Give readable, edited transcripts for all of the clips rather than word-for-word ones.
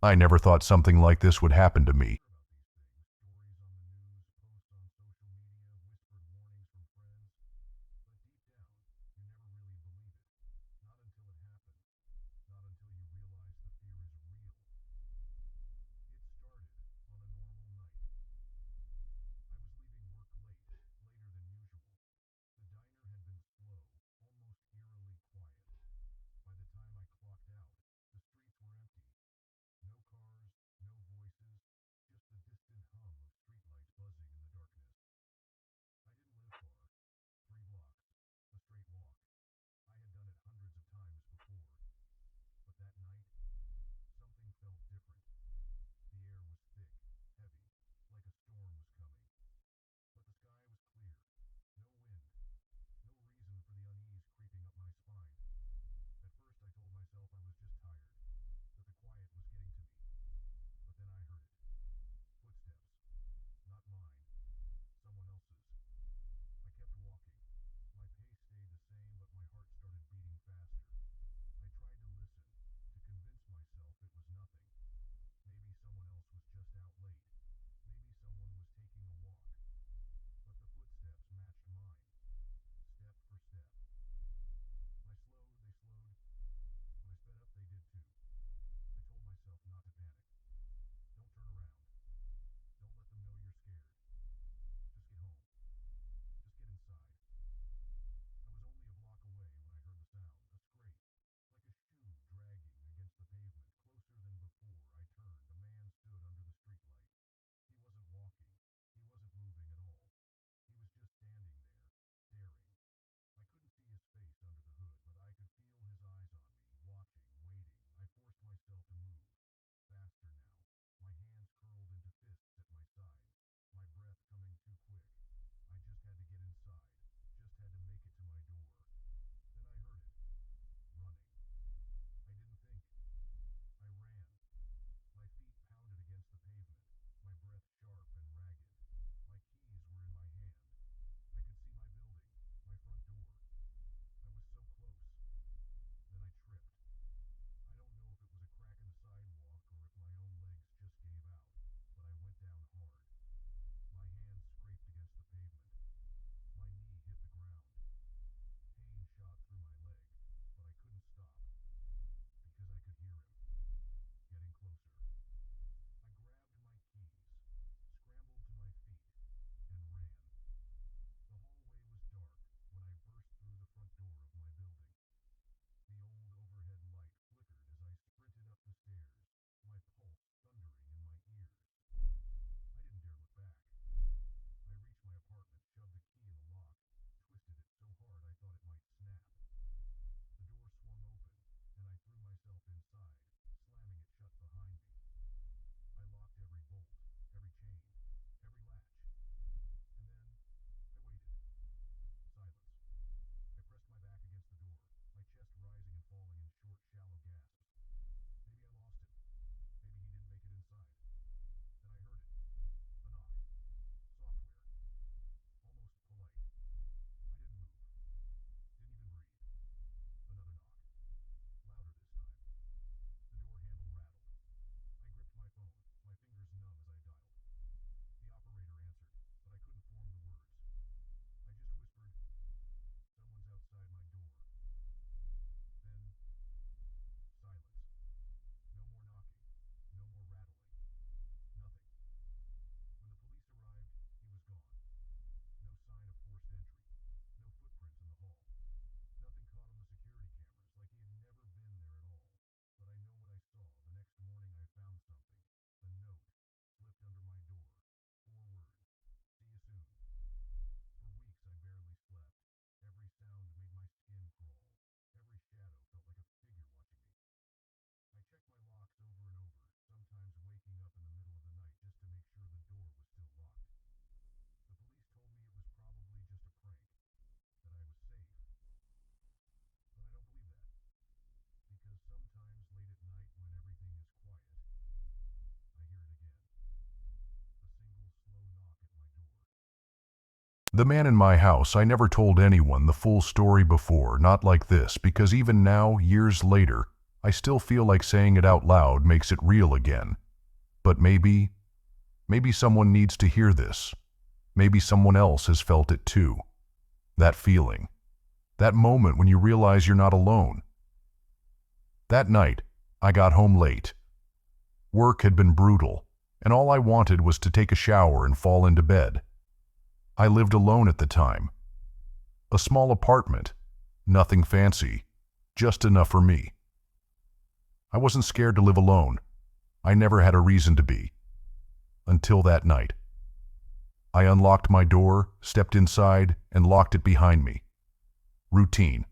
I never thought something like this would happen to me. The man in my house, I never told anyone the full story before, not like this, because even now, years later, I still feel like saying it out loud makes it real again. But maybe someone needs to hear this. Maybe someone else has felt it too. That feeling. That moment when you realize you're not alone. That night, I got home late. Work had been brutal, and all I wanted was to take a shower and fall into bed. I lived alone at the time. A small apartment, nothing fancy, just enough for me. I wasn't scared to live alone. I never had a reason to be. Until that night. I unlocked my door, stepped inside, and locked it behind me. Routine.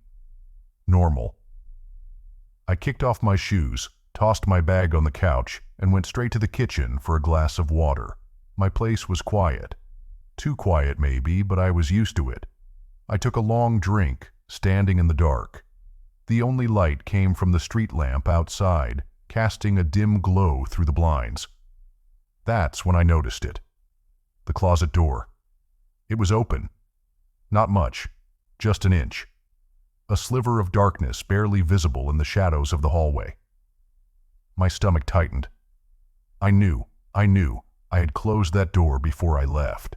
Normal. I kicked off my shoes, tossed my bag on the couch, and went straight to the kitchen for a glass of water. My place was quiet. Too quiet maybe, but I was used to it. I took a long drink, standing in the dark. The only light came from the street lamp outside, casting a dim glow through the blinds. That's when I noticed it. The closet door. It was open. Not much, just an inch. A sliver of darkness barely visible in the shadows of the hallway. My stomach tightened. I knew I had closed that door before I left.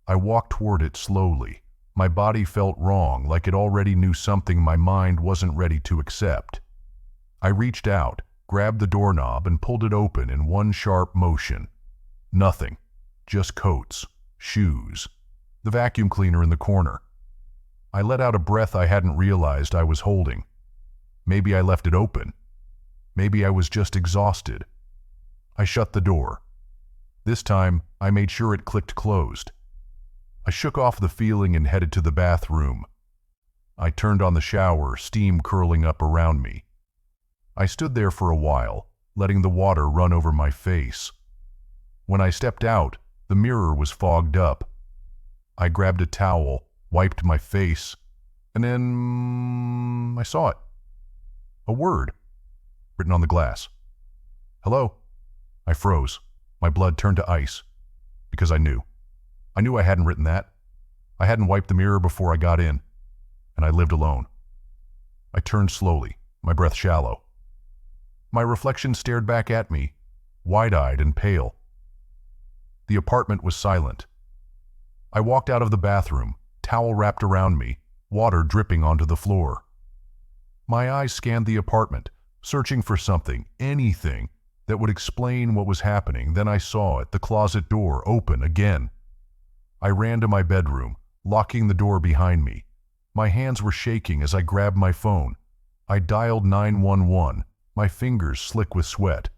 I walked toward it slowly. My body felt wrong, like it already knew something my mind wasn't ready to accept. I reached out, grabbed the doorknob, and pulled it open in one sharp motion. Nothing. Just coats, shoes, the vacuum cleaner in the corner. I let out a breath I hadn't realized I was holding. Maybe I left it open. Maybe I was just exhausted. I shut the door. This time, I made sure it clicked closed. I shook off the feeling and headed to the bathroom. I turned on the shower, steam curling up around me. I stood there for a while, letting the water run over my face. When I stepped out, the mirror was fogged up. I grabbed a towel, wiped my face, and then I saw it. A word, written on the glass. Hello. I froze. My blood turned to ice, because I knew. I knew I hadn't written that. I hadn't wiped the mirror before I got in, and I lived alone. I turned slowly, my breath shallow. My reflection stared back at me, wide-eyed and pale. The apartment was silent. I walked out of the bathroom, towel wrapped around me, water dripping onto the floor. My eyes scanned the apartment, searching for something, anything, that would explain what was happening. Then I saw it, the closet door open again. I ran to my bedroom, locking the door behind me. My hands were shaking as I grabbed my phone. I dialed 911, my fingers slick with sweat.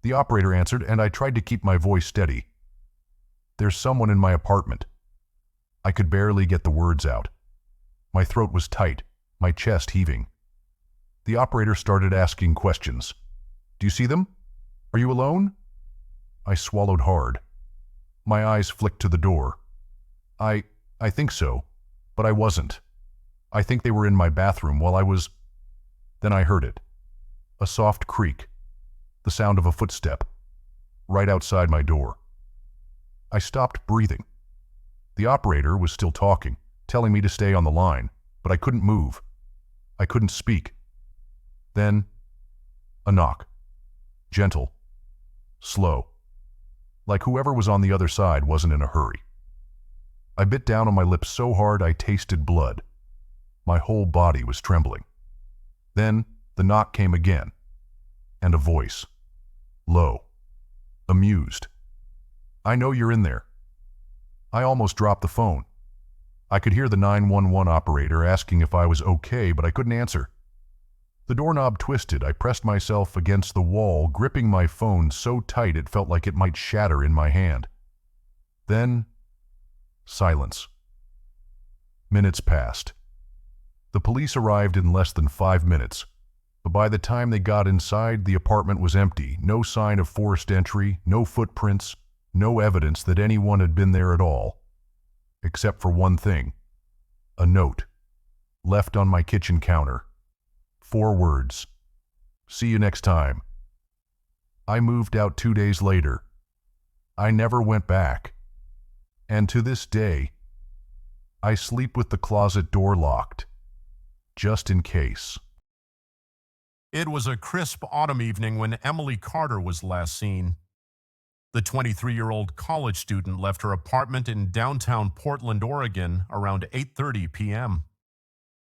The operator answered, and I tried to keep my voice steady. There's someone in my apartment. I could barely get the words out. My throat was tight, my chest heaving. The operator started asking questions. Do you see them? Are you alone? I swallowed hard. My eyes flicked to the door. I think so, but I wasn't. I think they were in my bathroom while I was... Then I heard it. A soft creak. The sound of a footstep. Right outside my door. I stopped breathing. The operator was still talking, telling me to stay on the line, but I couldn't move. I couldn't speak. Then, a knock. Gentle. Slow. Like whoever was on the other side wasn't in a hurry. I bit down on my lips so hard I tasted blood. My whole body was trembling. Then the knock came again, and a voice. Low. Amused. I know you're in there. I almost dropped the phone. I could hear the 911 operator asking if I was okay, but I couldn't answer. The doorknob twisted. I pressed myself against the wall, gripping my phone so tight it felt like it might shatter in my hand. Then, silence. Minutes passed. The police arrived in less than 5 minutes, but by the time they got inside, the apartment was empty. No sign of forced entry, no footprints, no evidence that anyone had been there at all. Except for one thing. A note, left on my kitchen counter. 4 words. See you next time. I moved out 2 days later. I never went back. And to this day, I sleep with the closet door locked, just in case. It was a crisp autumn evening when Emily Carter was last seen. The 23-year-old college student left her apartment in downtown Portland, Oregon around 8:30 p.m.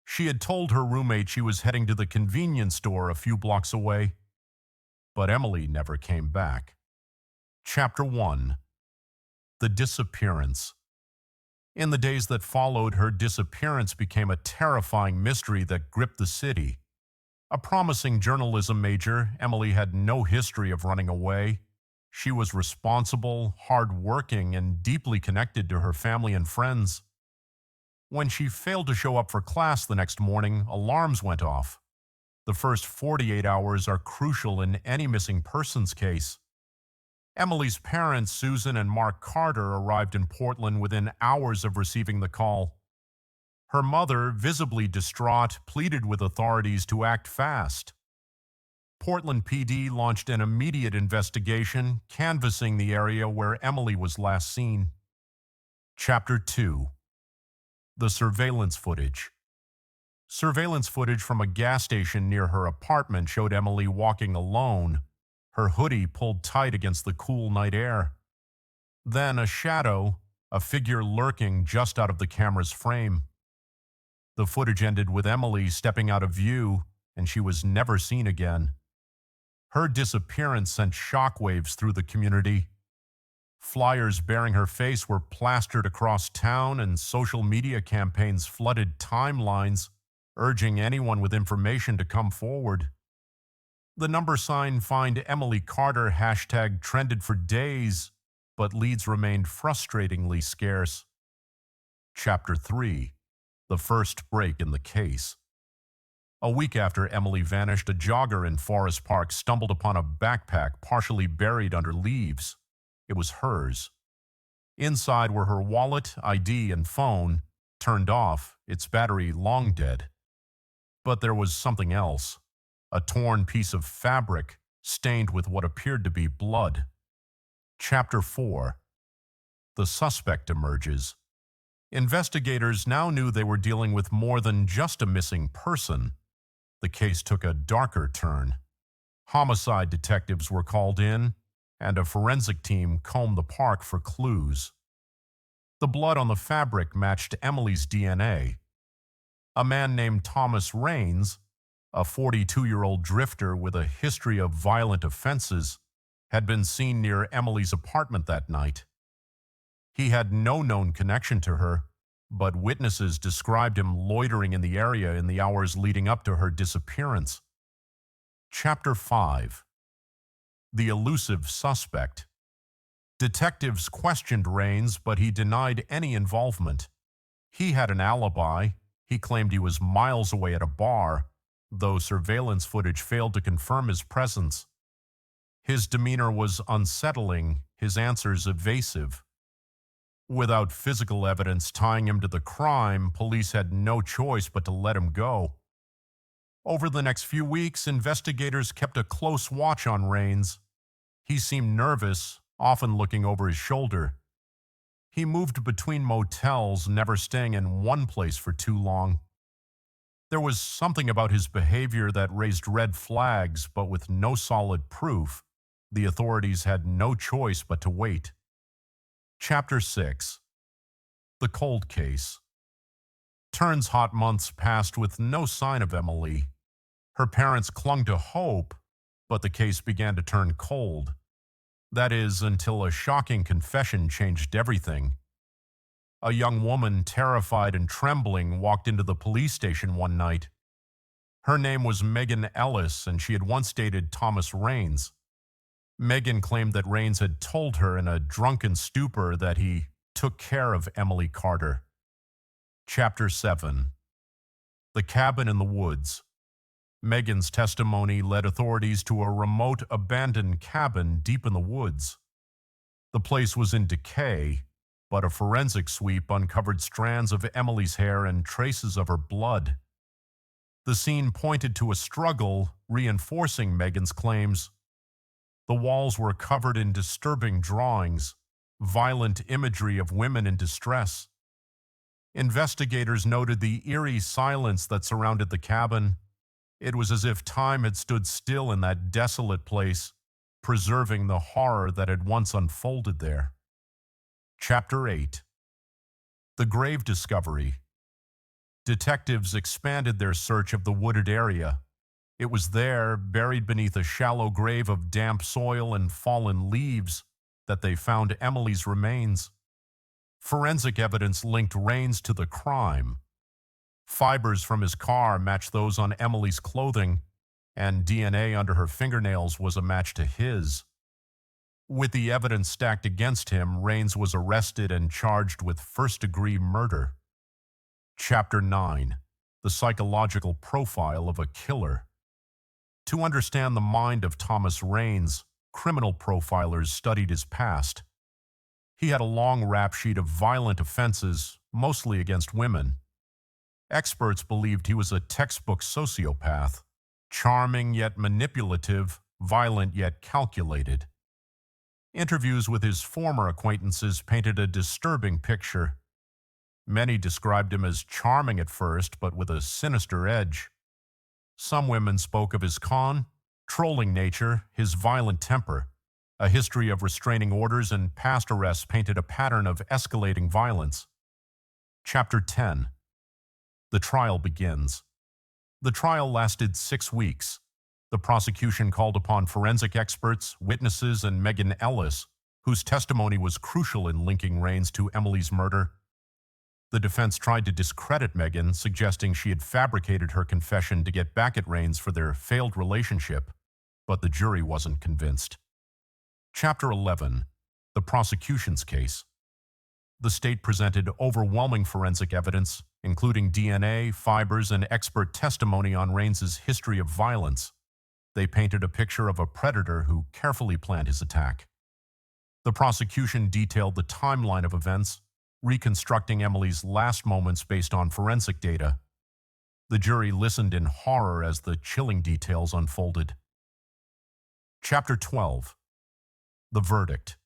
She had told her roommate she was heading to the convenience store a few blocks away, but Emily never came back. Chapter 1. The Disappearance. In the days that followed, her disappearance became a terrifying mystery that gripped the city. A promising journalism major, Emily had no history of running away. She was responsible, hard-working, and deeply connected to her family and friends. When she failed to show up for class the next morning, alarms went off. The first 48 hours are crucial in any missing persons case. Emily's parents, Susan and Mark Carter, arrived in Portland within hours of receiving the call. Her mother, visibly distraught, pleaded with authorities to act fast. Portland PD launched an immediate investigation, canvassing the area where Emily was last seen. Chapter 2. The Surveillance Footage. Surveillance footage from a gas station near her apartment showed Emily walking alone, her hoodie pulled tight against the cool night air. Then a shadow, a figure lurking just out of the camera's frame. The footage ended with Emily stepping out of view, and she was never seen again. Her disappearance sent shockwaves through the community. Flyers bearing her face were plastered across town, and social media campaigns flooded timelines, urging anyone with information to come forward. The number sign "Find Emily Carter" hashtag trended for days, but leads remained frustratingly scarce. Chapter 3. The first break in the case. A week after Emily vanished, a jogger in Forest Park stumbled upon a backpack partially buried under leaves. It was hers. Inside were her wallet, ID, and phone, turned off, its battery long dead. But there was something else. A torn piece of fabric, stained with what appeared to be blood. Chapter 4. The suspect emerges. Investigators now knew they were dealing with more than just a missing person. The case took a darker turn. Homicide detectives were called in, and a forensic team combed the park for clues. The blood on the fabric matched Emily's DNA. A man named Thomas Raines, a 42-year-old drifter with a history of violent offenses, had been seen near Emily's apartment that night. He had no known connection to her, but witnesses described him loitering in the area in the hours leading up to her disappearance. Chapter 5. The Elusive Suspect. Detectives questioned Raines, but he denied any involvement. He had an alibi. He claimed he was miles away at a bar, though surveillance footage failed to confirm his presence. His demeanor was unsettling, his answers evasive. Without physical evidence tying him to the crime, police had no choice but to let him go. Over the next few weeks, investigators kept a close watch on Raines. He seemed nervous, often looking over his shoulder. He moved between motels, never staying in one place for too long. There was something about his behavior that raised red flags, but with no solid proof, the authorities had no choice but to wait. Chapter 6. The Cold Case. Turns hot months passed with no sign of Emily. Her parents clung to hope, but the case began to turn cold. That is, until a shocking confession changed everything. A young woman, terrified and trembling, walked into the police station one night. Her name was Megan Ellis, and she had once dated Thomas Raines. Megan claimed that Raines had told her in a drunken stupor that he took care of Emily Carter. Chapter 7. The Cabin in the Woods. Megan's testimony led authorities to a remote, abandoned cabin deep in the woods. The place was in decay, but a forensic sweep uncovered strands of Emily's hair and traces of her blood. The scene pointed to a struggle, reinforcing Megan's claims. The walls were covered in disturbing drawings, violent imagery of women in distress. Investigators noted the eerie silence that surrounded the cabin. It was as if time had stood still in that desolate place, preserving the horror that had once unfolded there. Chapter 8. The Grave Discovery. Detectives expanded their search of the wooded area. It was there, buried beneath a shallow grave of damp soil and fallen leaves, that they found Emily's remains. Forensic evidence linked Rains to the crime. Fibers from his car matched those on Emily's clothing, and DNA under her fingernails was a match to his. With the evidence stacked against him, Rains was arrested and charged with first-degree murder. Chapter 9. The Psychological Profile of a Killer. To understand the mind of Thomas Rains, criminal profilers studied his past. He had a long rap sheet of violent offenses, mostly against women. Experts believed he was a textbook sociopath, charming yet manipulative, violent yet calculated. Interviews with his former acquaintances painted a disturbing picture. Many described him as charming at first, but with a sinister edge. Some women spoke of his trolling nature, his violent temper. A history of restraining orders and past arrests painted a pattern of escalating violence. Chapter 10. The trial begins. The trial lasted 6 weeks. The prosecution called upon forensic experts, witnesses, and Megan Ellis, whose testimony was crucial in linking Rains to Emily's murder. The defense tried to discredit Megan, suggesting she had fabricated her confession to get back at Rains for their failed relationship, but the jury wasn't convinced. Chapter 11. The prosecution's case. The state presented overwhelming forensic evidence, including DNA, fibers, and expert testimony on Rains's history of violence. They painted a picture of a predator who carefully planned his attack. The prosecution detailed the timeline of events, reconstructing Emily's last moments based on forensic data. The jury listened in horror as the chilling details unfolded. Chapter 12. The verdict.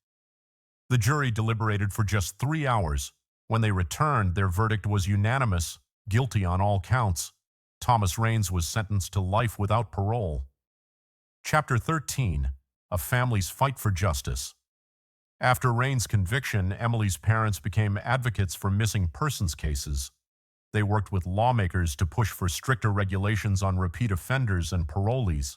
The jury deliberated for just 3 hours. When they returned, their verdict was unanimous, guilty on all counts. Thomas Rains was sentenced to life without parole. Chapter 13. A family's fight for justice. After Rains' conviction, Emily's parents became advocates for missing persons cases. They worked with lawmakers to push for stricter regulations on repeat offenders and parolees.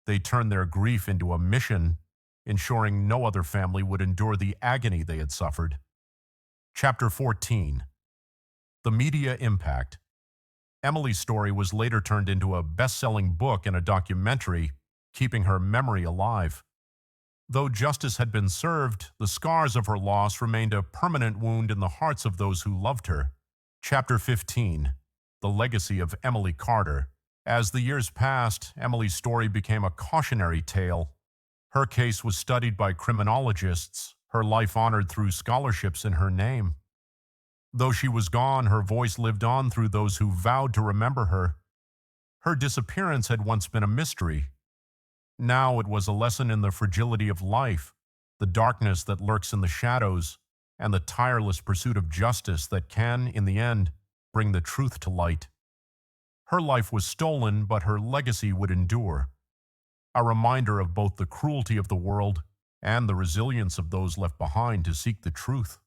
They turned their grief into a mission, ensuring no other family would endure the agony they had suffered. Chapter 14. The media impact. Emily's story was later turned into a best-selling book and a documentary, keeping her memory alive. Though justice had been served, the scars of her loss remained a permanent wound in the hearts of those who loved her. Chapter 15. The legacy of Emily Carter. As the years passed, Emily's story became a cautionary tale. Her case was studied by criminologists, her life honored through scholarships in her name. Though she was gone, her voice lived on through those who vowed to remember her. Her disappearance had once been a mystery. Now it was a lesson in the fragility of life, the darkness that lurks in the shadows, and the tireless pursuit of justice that can, in the end, bring the truth to light. Her life was stolen, but her legacy would endure. A reminder of both the cruelty of the world and the resilience of those left behind to seek the truth.